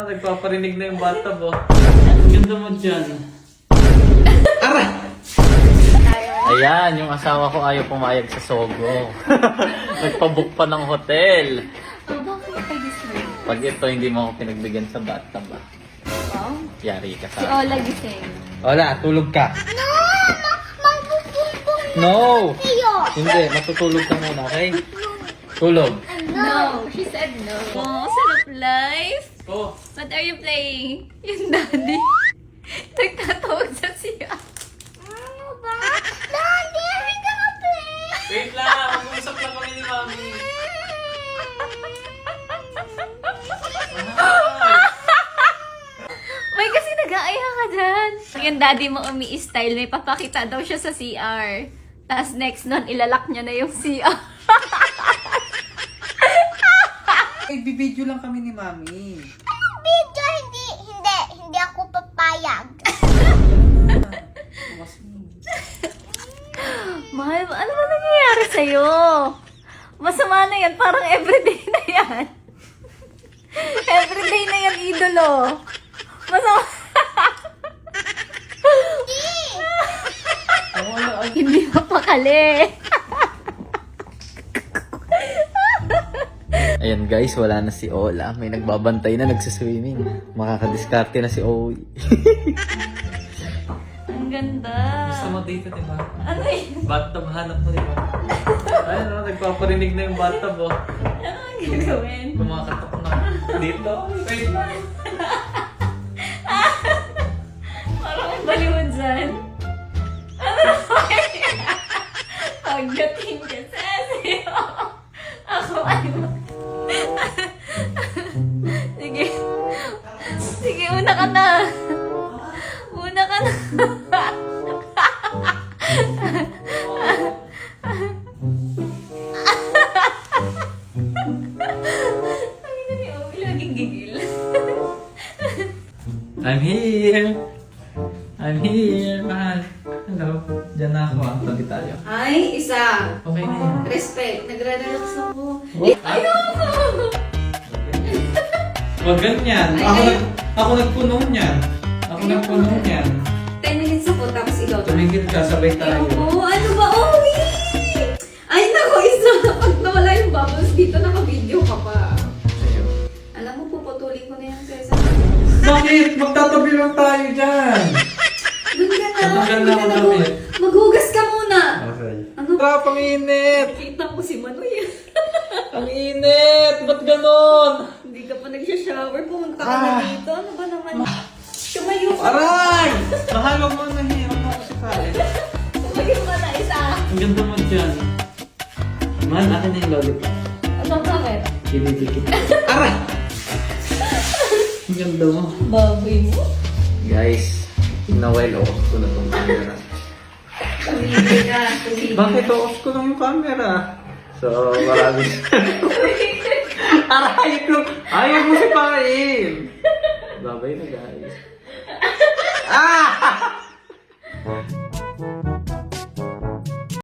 Nagpaparinig na yung bathtub, oh. Ang ganda mo dyan. Aray! Ayan, yung asawa ko ayaw pumayag sa Sogo. Nagpabook pa ng hotel. Oh, bakit kayo gising? Pag ito, hindi mo ako pinagbigyan sa bathtub, ah. Wow. Yari ka Si sa... Ola gising. Ola, tulog ka. No! Magpupulpul No! kayo! Hindi, matutulog ka muna, okay? Tulog. No. She said no. Oh, sarap life. Oh. What are you playing? Yung daddy. Nagtatawag sa siya. Ano ba? Daddy, are we gonna play? Wait lang, mag-uusap lang kami ni Mami. May kasi nag-aaya ka dyan. Yung daddy mo umi-style, may papakita daw siya sa CR. Tapos next nun, ilalak niya na yung CR. Bibidyo lang kami ni Mami. Video, hindi ako papayag. Mahal, ano ba nangyayari sa'yo? Masama na yan, parang everyday na yan. Everyday na yan, idolo. Masama. Hindi mapakali. Ayan guys, wala na si Ola. May nagbabantay na, nagsiswimming. Makakadiskarte na si Owie. Ang ganda. Gusto mo dito, di ba? Ano yun? Bathtub, hanap mo, di ba? Ayun, oh, nagpaparinig na yung bathtub, oh. Ano ang gagawin? Kumakatok na. Dito. Wait. Parang ang baliwan dyan. Ano naman? Pagdating ka sa siyo. Ako ay Sige. Sige, una ka na. Una ka na. Ang ina ni Owie, laging gigil. I'm here. I'm here, mahal. Hello. Diyan na ako, ah. Tabi tayo. Ay, isa. Okay na yan. Respect. Nagre-relax ako. Ayoko! Wag ganyan. Ako nagpuno niyan. Ako nagpuno niyan. 10 minutes ako, tapos ikaw. Tumigil ka, sabay tayo. Oo, ano ba? Owie! Ay, nako, isa. Pag nawala yung bubbles dito, naka-video ka pa. Sa'yo. Alam mo, puputulin ko na yung sesa. Bakit? Magtatabi lang tayo dyan. Doon ka na. Tatagal Hindi na ka ako na gamit. Maghugas ka muna. Okay. Ano? Tara, panginit! Kita ko si Manoy. Ang init! Ba't ganon? Hindi ka pa nagsha-shower. Pumunta ka na dito. Ano ba naman? Tumayo ka. Aray! Mahal mo na hirap ako si Karen. Tumayo ka na isa. Ang ganda mo dyan. Man, akin na yung lollipop. Ano bakit? Kinidikit. Aray! Ang ganda mo. Baboy mo. Guys, Noel, off ko na tong camera. Tumigil ka. Tumigil. Bakit off ko lang yung camera? So, marami. Aray ko! Ayaw mo si Pain! Babay na guys. Ah!